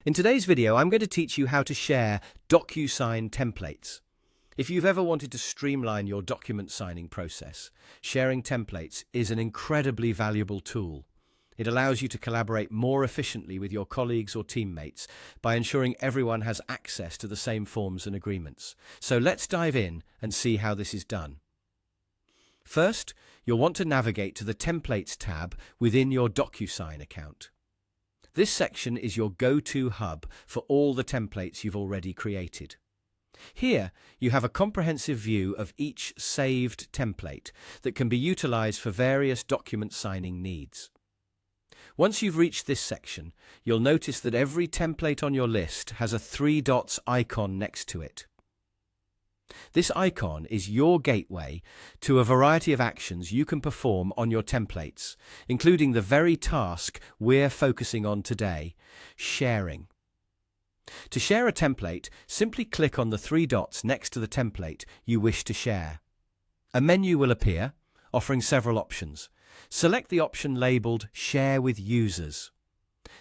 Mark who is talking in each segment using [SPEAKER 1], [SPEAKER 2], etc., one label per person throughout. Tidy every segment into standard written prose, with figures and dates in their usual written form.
[SPEAKER 1] In today's video, I'm going to teach you how to share DocuSign templates. If you've ever wanted to streamline your document signing process, sharing templates is an incredibly valuable tool. It allows you to collaborate more efficiently with your colleagues or teammates by ensuring everyone has access to the same forms and agreements. So let's dive in and see how this is done. First, you'll want to navigate to the Templates tab within your DocuSign account. This section is your go-to hub for all the templates you've already created. Here, you have a comprehensive view of each saved template that can be utilized for various document signing needs. Once you've reached this section, you'll notice that every template on your list has a 3 dots icon next to it. This icon is your gateway to a variety of actions you can perform on your templates, including the very task we're focusing on today, sharing. To share a template, simply click on the 3 dots next to the template you wish to share. A menu will appear, offering several options. Select the option labeled Share with Users.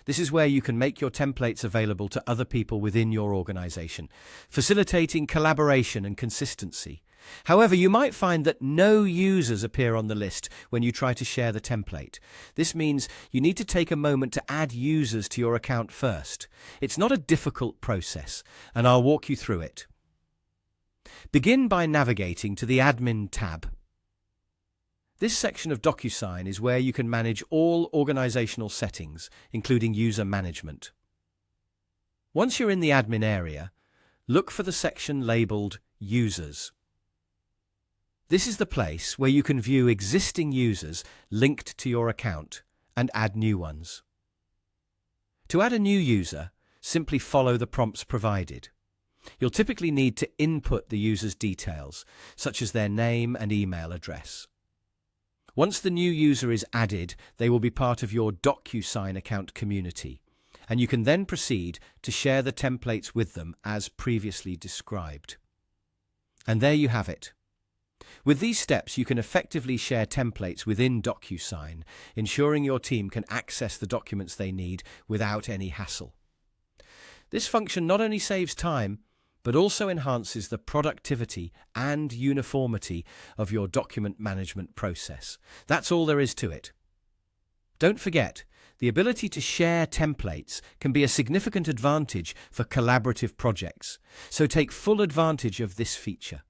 [SPEAKER 1] This is where you can make your templates available to other people within your organization, facilitating collaboration and consistency. However, you might find that no users appear on the list when you try to share the template. This means you need to take a moment to add users to your account first. It's not a difficult process, and I'll walk you through it. Begin by navigating to the Admin tab. This section of DocuSign is where you can manage all organizational settings, including user management. Once you're in the admin area, look for the section labeled Users. This is the place where you can view existing users linked to your account and add new ones. To add a new user, simply follow the prompts provided. You'll typically need to input the user's details, such as their name and email address. Once the new user is added, they will be part of your DocuSign account community, and you can then proceed to share the templates with them as previously described. And there you have it. With these steps, you can effectively share templates within DocuSign, ensuring your team can access the documents they need without any hassle. This function not only saves time, but also enhances the productivity and uniformity of your document management process. That's all there is to it. Don't forget, the ability to share templates can be a significant advantage for collaborative projects, so take full advantage of this feature.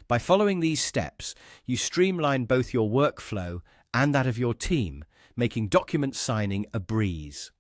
[SPEAKER 1] By following these steps, you streamline both your workflow and that of your team, making document signing a breeze.